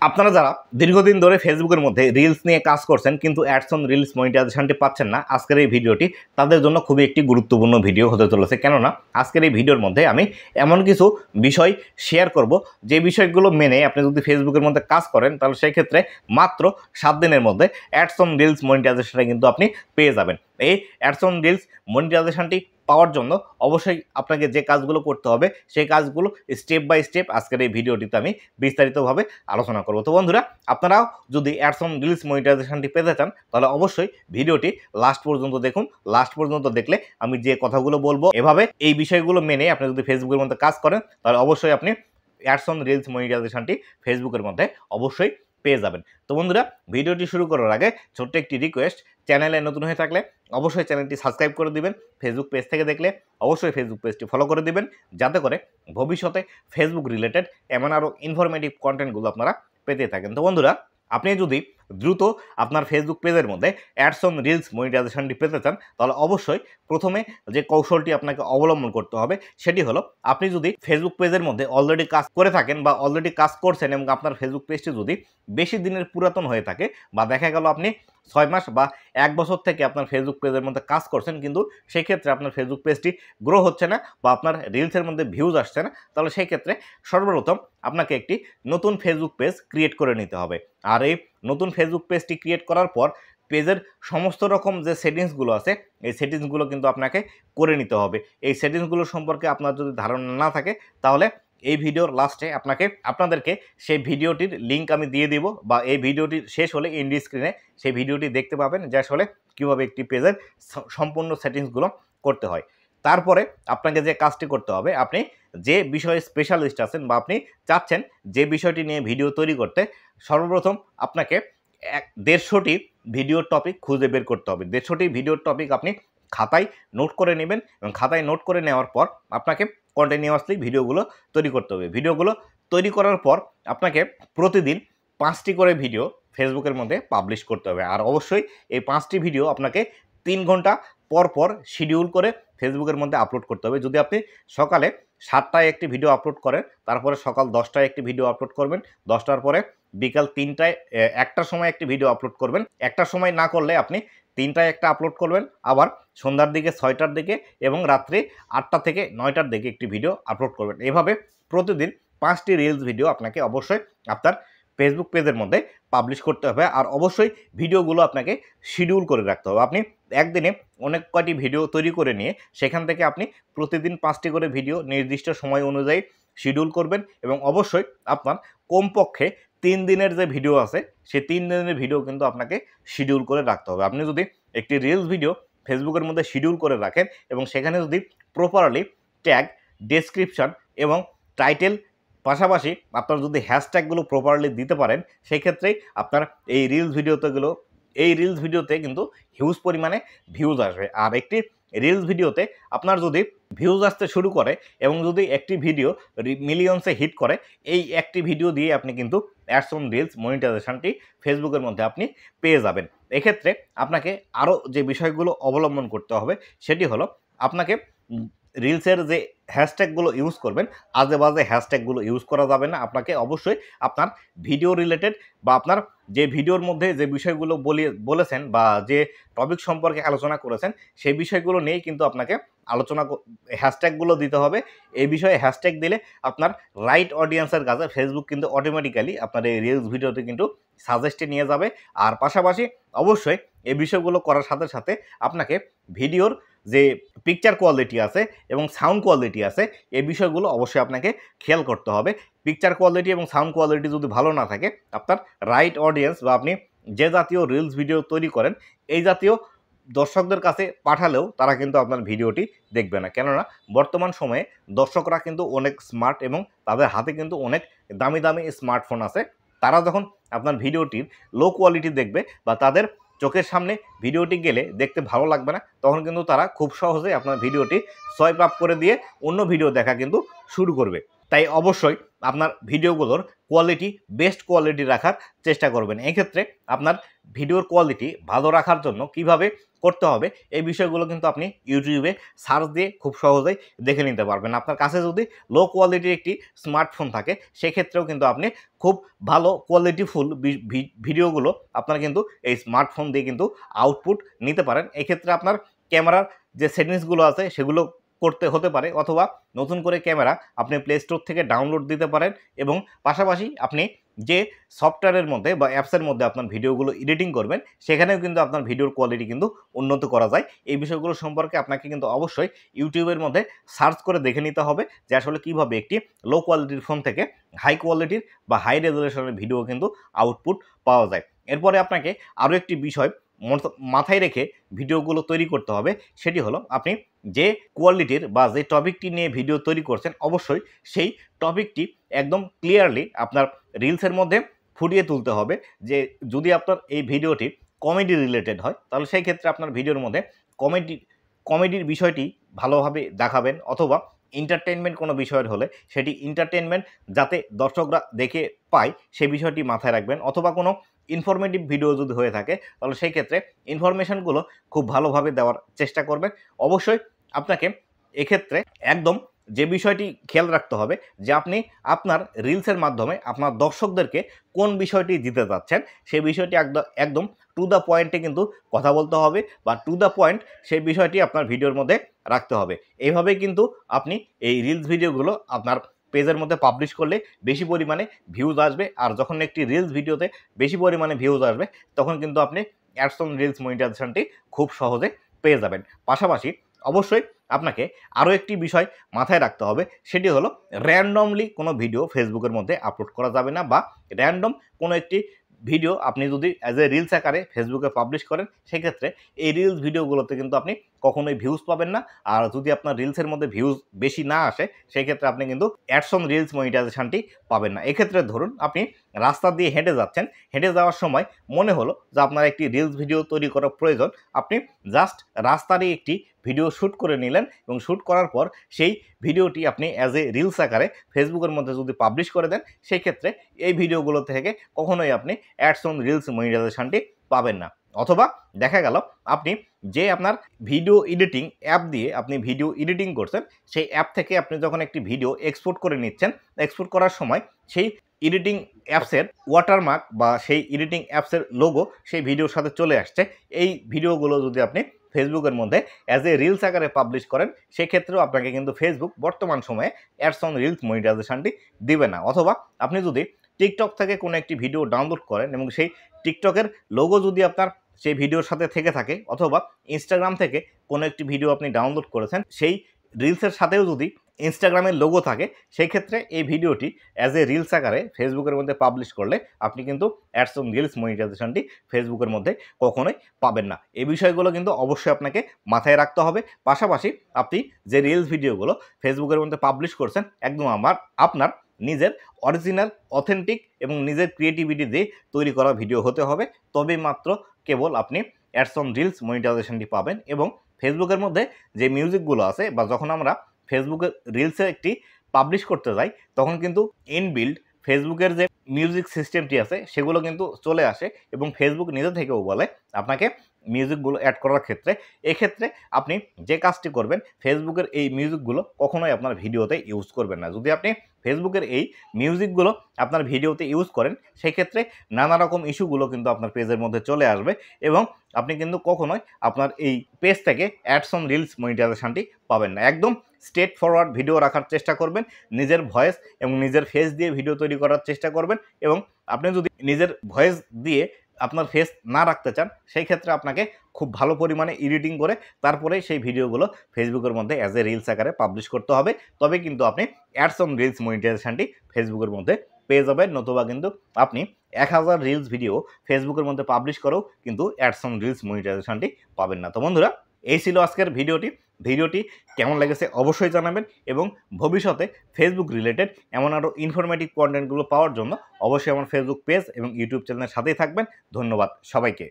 আপনারা যারা দীর্ঘদিন ধরে ফেসবুকের মধ্যে রিলস নিয়ে কাজ করছেন কিন্তু অ্যাডস অন রিলস মনিটাইজেশনটি পাচ্ছেন না, আজকের এই ভিডিওটি তাদের জন্য খুবই একটি গুরুত্বপূর্ণ ভিডিও হতে চলেছে। কেননা আজকের এই ভিডিওর মধ্যে আমি এমন কিছু বিষয় শেয়ার করব যে বিষয়গুলো মেনে আপনি যদি ফেসবুকের মধ্যে কাজ করেন তাহলে সেই ক্ষেত্রে মাত্র 7 দিনের মধ্যে অ্যাডস অন রিলস মনিটাইজেশনটা কিন্তু আপনি পেয়ে যাবেন। এই অ্যাডস অন রিলস মনিটাইজেশনটি পাওয়ার জন্য অবশ্যই আপনাকে যে কাজগুলো করতে হবে সেই কাজগুলো স্টেপ বাই স্টেপ আজকের এই ভিডিওটিতে আমি বিস্তারিতভাবে আলোচনা করব। তো বন্ধুরা, আপনারাও যদি অ্যাডস অন রিলস মনিটাইজেশনটি পেতে চান তাহলে অবশ্যই ভিডিওটি লাস্ট পর্যন্ত দেখুন। লাস্ট পর্যন্ত দেখলে আমি যে কথাগুলো বলবো এভাবে এই বিষয়গুলো মেনে আপনি যদি ফেসবুকের মধ্যে কাজ করেন তাহলে অবশ্যই আপনি অ্যাডস অন রিলস মনিটাইজেশনটি ফেসবুকের মধ্যে অবশ্যই পেয়ে যাবেন। তো বন্ধুরা, ভিডিওটি শুরু করার আগে ছোট্ট একটি রিকোয়েস্ট, চ্যানেলে নতুন হয়ে থাকলে অবশ্যই চ্যানেলটি সাবস্ক্রাইব করে দিবেন। ফেসবুক পেজ থেকে দেখলে অবশ্যই ফেসবুক পেজটি ফলো করে দিবেন, যাতে করে ভবিষ্যতে ফেসবুক রিলেটেড এমন আরও ইনফরমেটিভ কন্টেন্টগুলো আপনারা পেতে থাকেন। তো বন্ধুরা, আপনি যদি দ্রুত আপনার ফেসবুক পেজের মধ্যে অ্যাডস অন রিলস মনিটাইজেশনটি পেতে চান তাহলে অবশ্যই প্রথমে যে কৌশলটি আপনাকে অবলম্বন করতে হবে সেটি হলো, আপনি যদি ফেসবুক পেজের মধ্যে অলরেডি কাজ করে থাকেন বা অলরেডি কাজ করছেন এবং আপনার ফেসবুক পেজটি যদি বেশি দিনের পুরাতন হয়ে থাকে বা দেখা গেল আপনি 6 মাস বা 1 বছর থেকে আপনার ফেসবুক পেজের মধ্যে কাজ করছেন কিন্তু সেই ক্ষেত্রে আপনার ফেসবুক পেজটি গ্রো হচ্ছে না বা আপনার রিলসের মধ্যে ভিউজ আসছে না, তাহলে সেই ক্ষেত্রে সর্বপ্রথম আপনাকে একটি নতুন ফেসবুক পেজ ক্রিয়েট করে নিতে হবে। আর এই নতুন ফেসবুক পেজটি ক্রিয়েট করার পর পেজের সমস্ত রকম যে সেটিংসগুলো আছে এই সেটিংসগুলো কিন্তু আপনাকে করে নিতে হবে। এই সেটিংসগুলো সম্পর্কে আপনার যদি ধারণা না থাকে তাহলে এই ভিডিওর লাস্টে আপনাদেরকে সেই ভিডিওটির লিঙ্ক আমি দিয়ে দিব, বা এই ভিডিওটির শেষ হলে এন্ড স্ক্রিনে সেই ভিডিওটি দেখতে পাবেন যে আসলে কীভাবে একটি পেজের সম্পূর্ণ সেটিংসগুলো করতে হয়। তারপরে আপনাকে যে কাজটি করতে হবে, আপনি যে বিষয়ে স্পেশালিস্ট আছেন বা আপনি চাচ্ছেন যে বিষয়টি নিয়ে ভিডিও তৈরি করতে, সর্বপ্রথম আপনাকে 150টি ভিডিওর টপিক খুঁজে বের করতে হবে। 150টি ভিডিওর টপিক আপনি খাতায় নোট করে নেবেন এবং খাতায় নোট করে নেওয়ার পর আপনাকে কন্টিনিউয়াসলি ভিডিওগুলো তৈরি করতে হবে। ভিডিওগুলো তৈরি করার পর আপনাকে প্রতিদিন 5টি করে ভিডিও ফেসবুকের মধ্যে পাবলিশ করতে হবে। আর অবশ্যই এই 5টি ভিডিও আপনাকে 3 ঘন্টা পর পর শিডিউল করে ফেসবুকের মধ্যে আপলোড করতে হবে। যদি আপনি সকালে 7টায় একটি ভিডিও আপলোড করেন, তারপরে সকাল 10টায় একটি ভিডিও আপলোড করবেন, 10টার পরে বিকাল 3টায় 1টার সময় একটি ভিডিও আপলোড করবেন, 1টার সময় না করলে আপনি 3টায় একটা আপলোড করবেন, আবার সন্ধ্যার দিকে 6টার দিকে এবং রাত্রি 8টা থেকে 9টার দিকে একটি ভিডিও আপলোড করবেন। এভাবে প্রতিদিন 5টি রিলস ভিডিও আপনাকে অবশ্যই আপনার ফেসবুক পেজের মধ্যে পাবলিশ করতে হবে। আর অবশ্যই ভিডিওগুলো আপনাকে শিডিউল করে রাখতে হবে। আপনি একদিনে অনেক কয়টি ভিডিও তৈরি করে নিয়ে সেখান থেকে আপনি প্রতিদিন 5টি করে ভিডিও নির্দিষ্ট সময় অনুযায়ী শিডিউল করবেন এবং অবশ্যই আপনার কমপক্ষে 3 দিনের যে ভিডিও আছে সেই 3 দিনের ভিডিও কিন্তু আপনাকে শিডিউল করে রাখতে হবে। আপনি যদি একটি রিলস ভিডিও ফেসবুকের মধ্যে শিডিউল করে রাখেন এবং সেখানে যদি প্রপারলি ট্যাগ, ডেসক্রিপশন এবং টাইটেল, পাশাপাশি আপনার যদি হ্যাশট্যাগুলো প্রপারলি দিতে পারেন, সেক্ষেত্রেই আপনার এই রিলস ভিডিওতে কিন্তু হিউজ পরিমাণে ভিউজ আসবে। আর একটি রিলস ভিডিওতে আপনার যদি ভিউজ আসতে শুরু করে এবং যদি একটি ভিডিও মিলিয়নসে হিট করে, এই একটি ভিডিও দিয়ে আপনি কিন্তু অ্যাডস অন রিলস মনিটাইজেশনটি ফেসবুকের মধ্যে আপনি পেয়ে যাবেন। এক্ষেত্রে আপনাকে আরও যে বিষয়গুলো অবলম্বন করতে হবে সেটি হলো, আপনাকে রিলসের যে হ্যাশট্যাগুলো ইউজ করবেন, আজে বাজে হ্যাশট্যাগুলো ইউজ করা যাবে না। আপনাকে অবশ্যই আপনার ভিডিও রিলেটেড বা আপনার যে ভিডিওর মধ্যে যে বিষয়গুলো বলেছেন বা যে টপিক সম্পর্কে আলোচনা করেছেন সেই বিষয়গুলো নিয়েই কিন্তু আপনাকে হ্যাশট্যাগুলো দিতে হবে। এই বিষয়ে হ্যাশট্যাগ দিলে আপনার রাইট অডিয়েন্সের কাছে ফেসবুক কিন্তু অটোমেটিক্যালি আপনার এই রিলস ভিডিওতে কিন্তু সাজেস্টে নিয়ে যাবে। আর পাশাপাশি অবশ্যই এই বিষয়গুলো করার সাথে সাথে আপনাকে ভিডিওর যে পিকচার কোয়ালিটি আছে এবং সাউন্ড কোয়ালিটি আছে এই বিষয়গুলো অবশ্যই আপনাকে খেয়াল করতে হবে। পিকচার কোয়ালিটি এবং সাউন্ড কোয়ালিটি যদি ভালো না থাকে, আপনার রাইট অডিয়েন্স বা আপনি যে জাতীয় রিলস ভিডিও তৈরি করেন এই জাতীয় দর্শকদের কাছে পাঠালেও তারা কিন্তু আপনার ভিডিওটি দেখবে না। কেননা বর্তমান সময়ে দর্শকরা কিন্তু অনেক স্মার্ট এবং তাদের হাতে কিন্তু অনেক দামি দামি স্মার্টফোন আছে। তারা যখন আপনার ভিডিওটির লো কোয়ালিটি দেখবে বা তাদের চোখের সামনে ভিডিওটি গেলে দেখতে ভালো লাগবে না, তখন কিন্তু তারা খুব সহজে আপনার ভিডিওটি সোয়াইপ আপ করে দিয়ে অন্য ভিডিও দেখা কিন্তু শুরু করবে। তাই অবশ্যই আপনার ভিডিওগুলোর কোয়ালিটি বেস্ট কোয়ালিটি রাখার চেষ্টা করবেন। এক্ষেত্রে আপনার ভিডিওর কোয়ালিটি ভালো রাখার জন্য কিভাবে করতে হবে এই বিষয়গুলো কিন্তু আপনি ইউটিউবে সার্চ দিয়ে খুব সহজেই দেখে নিতে পারবেন। আপনার কাছে যদি লো কোয়ালিটির একটি স্মার্টফোন থাকে সেক্ষেত্রেও কিন্তু আপনি খুব ভালো কোয়ালিটিফুল ভিডিওগুলো আপনার কিন্তু এই স্মার্টফোন দিয়ে কিন্তু আউটপুট নিতে পারেন। এক্ষেত্রে আপনার ক্যামেরার যে সেটিংসগুলো আছে সেগুলো করতে হতে পারে, অথবা নতুন করে ক্যামেরা আপনি প্লে স্টোর থেকে ডাউনলোড দিতে পারেন এবং পাশাপাশি আপনি যে সফটওয়্যারের মধ্যে বা অ্যাপসের মধ্যে আপনার ভিডিওগুলো এডিটিং করবেন সেখানেও কিন্তু আপনার ভিডিওর কোয়ালিটি কিন্তু উন্নত করা যায়। এই বিষয়গুলো সম্পর্কে আপনাকে কিন্তু অবশ্যই ইউটিউবের মধ্যে সার্চ করে দেখে নিতে হবে যে আসলে কীভাবে একটি লো কোয়ালিটির ফোন থেকে হাই কোয়ালিটির বা হাই রেজুলেশনের ভিডিও কিন্তু আউটপুট পাওয়া যায়। এরপরে আপনাকে আরও একটি বিষয় মাথায় রেখে ভিডিওগুলো তৈরি করতে হবে, সেটি হলো আপনি যে কোয়ালিটির বা যে টপিকটি নিয়ে ভিডিও তৈরি করছেন অবশ্যই সেই টপিকটি একদম ক্লিয়ারলি আপনার রিলসের মধ্যে ফুটিয়ে তুলতে হবে। যে যদি আপনার এই ভিডিওটি কমেডি রিলেটেড হয় তাহলে সেই ক্ষেত্রে আপনার ভিডিওর মধ্যে কমেডির বিষয়টি ভালোভাবে দেখাবেন, অথবা এন্টারটেনমেন্ট কোনো বিষয়ের হলে সেটি এন্টারটেনমেন্ট যাতে দর্শকরা দেখে পায় সেই বিষয়টি মাথায় রাখবেন, অথবা কোনো ইনফরমেটিভ ভিডিও যদি হয়ে থাকে তাহলে সেই ক্ষেত্রে ইনফরমেশনগুলো খুব ভালোভাবে দেওয়ার চেষ্টা করবেন। অবশ্যই আপনাকে এক্ষেত্রে একদম যে বিষয়টি খেয়াল রাখতে হবে যে আপনি আপনার রিলসের মাধ্যমে আপনার দর্শকদেরকে কোন বিষয়টি দিতে চাচ্ছেন সেই বিষয়টি একদম টু দ্য পয়েন্টে কিন্তু কথা বলতে হবে, বা টু দ্য পয়েন্ট সেই বিষয়টি আপনার ভিডিওর মধ্যে রাখতে হবে। এইভাবেই কিন্তু আপনি এই রিলস ভিডিওগুলো আপনার পেজের মধ্যে পাবলিশ করলে বেশি পরিমাণে ভিউজ আসবে, আর যখন একটি রিলস ভিডিওতে বেশি পরিমাণে ভিউজ আসবে তখন কিন্তু আপনি অ্যাডসন রিলস মনিটাইজেশনটি খুব সহজে পেয়ে যাবেন। পাশাপাশি অবশ্যই আপনাকে আরও একটি বিষয় মাথায় রাখতে হবে, সেটি হলো র্যান্ডমলি কোনো ভিডিও ফেসবুকের মধ্যে আপলোড করা যাবে না, বা র্যান্ডম কোনো একটি ভিডিও আপনি যদি অ্যাজ এ রিলস আকারে ফেসবুকে পাবলিশ করেন সেক্ষেত্রে এই রিলস ভিডিওগুলোতে কিন্তু আপনি কখনোই ভিউজ পাবেন না। আর যদি আপনার রিলসের মধ্যে ভিউজ বেশি না আসে সেক্ষেত্রে আপনি কিন্তু অ্যাডসন রিলস মনিটাইজেশনটি পাবেন না। এক্ষেত্রে ধরুন আপনি রাস্তা দিয়ে হেঁটে যাচ্ছেন, হেঁটে যাওয়ার সময় মনে হলো যে আপনার একটি রিলস ভিডিও তৈরি করা প্রয়োজন, আপনি জাস্ট রাস্তারই একটি ভিডিও শ্যুট করে নিলেন এবং শ্যুট করার পর সেই ভিডিওটি আপনি অ্যাজ এ রিলস আকারে ফেসবুকের মধ্যে যদি পাবলিশ করে দেন সেই ক্ষেত্রে এই ভিডিওগুলো থেকে কখনোই আপনি অ্যাডসন রিলস মনিটাইজেশনটি পাবেন না। অথবা দেখা গেল আপনি যে আপনার ভিডিও এডিটিং অ্যাপ দিয়ে আপনি ভিডিও এডিটিং করছেন সেই অ্যাপ থেকে আপনি যখন একটি ভিডিও এক্সপোর্ট করে নিচ্ছেন, এক্সপোর্ট করার সময় সেই এডিটিং অ্যাপসের ওয়াটারমার্ক বা সেই এডিটিং অ্যাপসের লোগো সেই ভিডিওর সাথে চলে আসছে, এই ভিডিওগুলো যদি আপনি ফেসবুকের মধ্যে অ্যাজ এ রিলস আকারে পাবলিশ করেন সেক্ষেত্রেও আপনাকে কিন্তু ফেসবুক বর্তমান সময়ে অ্যাডসন রিলস মনিটাইজেশনটি দিবে না। অথবা আপনি যদি টিকটক থেকে কোনো একটি ভিডিও ডাউনলোড করেন এবং সেই টিকটকের লোগো যদি আপনার সেই ভিডিওর সাথে থেকে থাকে, অথবা ইনস্টাগ্রাম থেকে কোনো একটি ভিডিও আপনি ডাউনলোড করেছেন সেই রিলসের সাথেও যদি ইনস্টাগ্রামের লোগো থাকে সেই ক্ষেত্রে এই ভিডিওটি অ্যাজ এ রিলস আকারে ফেসবুকের মধ্যে পাবলিশ করলে আপনি কিন্তু অ্যাডসন রিলস মনিটাইজেশনটি ফেসবুকের মধ্যে কখনোই পাবেন না। এই বিষয়গুলো কিন্তু অবশ্যই আপনাকে মাথায় রাখতে হবে। পাশাপাশি আপনি যে রিলস ভিডিওগুলো ফেসবুকের মধ্যে পাবলিশ করছেন একদম আপনার নিজের অরিজিনাল অথেন্টিক এবং নিজের ক্রিয়েটিভিটি দিয়ে তৈরি করা ভিডিও হতে হবে, তবেই মাত্র কেবল আপনি অ্যাডসন রিলস মনিটাইজেশনটি পাবেন। এবং ফেসবুকের মধ্যে যে মিউজিকগুলো আছে বা যখন আমরা ফেসবুকের রিলসে একটি পাবলিশ করতে যাই তখন কিন্তু ইনবিল্ড ফেসবুকের যে মিউজিক সিস্টেমটি আছে সেগুলো কিন্তু চলে আসে এবং ফেসবুক নিজে থেকেও বলে আপনাকে মিউজিকগুলো অ্যাড করার ক্ষেত্রে। এক্ষেত্রে আপনি যে কাজটি করবেন ফেসবুকের এই মিউজিকগুলো কখনোই আপনার ভিডিওতে ইউজ করবেন না। যদি আপনি ফেসবুকের এই মিউজিকগুলো আপনার ভিডিওতে ইউজ করেন সেক্ষেত্রে নানা রকম ইস্যুগুলো কিন্তু আপনার পেজের মধ্যে চলে আসবে এবং আপনি কিন্তু কখনোই আপনার এই পেজ থেকে অ্যাডসন রিলস মনিটাইজেশনটি পাবেন না। একদম স্ট্রেট ফরওয়ার্ড ভিডিও রাখার চেষ্টা করবেন, নিজের ভয়েস এবং নিজের ফেস দিয়ে ভিডিও তৈরি করার চেষ্টা করবেন। এবং আপনি যদি নিজের ভয়েস দিয়ে আপনার ফেস না রাখতে চান সেই ক্ষেত্রে আপনাকে খুব ভালো পরিমাণে এডিটিং করে তারপরে সেই ভিডিওগুলো ফেসবুকের মধ্যে অ্যাজ এ রিলস আকারে পাবলিশ করতে হবে, তবে কিন্তু আপনি অ্যাডসন রিলস মনিটাইজেশনটি ফেসবুকের মধ্যে পেয়ে যাবেন। নতুবা কিন্তু আপনি 1000 রিলস ভিডিও ফেসবুকের মধ্যে পাবলিশ করেও কিন্তু অ্যাডসন রিলস মনিটাইজেশনটি পাবেন না। তো বন্ধুরা, এই ছিল আজকের ভিডিওটি কেমন লেগেছে অবশ্যই জানাবেন এবং ভবিষ্যতে ফেসবুক রিলেটেড এমন আরও ইনফরমেটিভ কন্টেন্টগুলো পাওয়ার জন্য অবশ্যই আমার ফেসবুক পেজ এবং ইউটিউব চ্যানেলের সাথেই থাকবেন। ধন্যবাদ সবাইকে।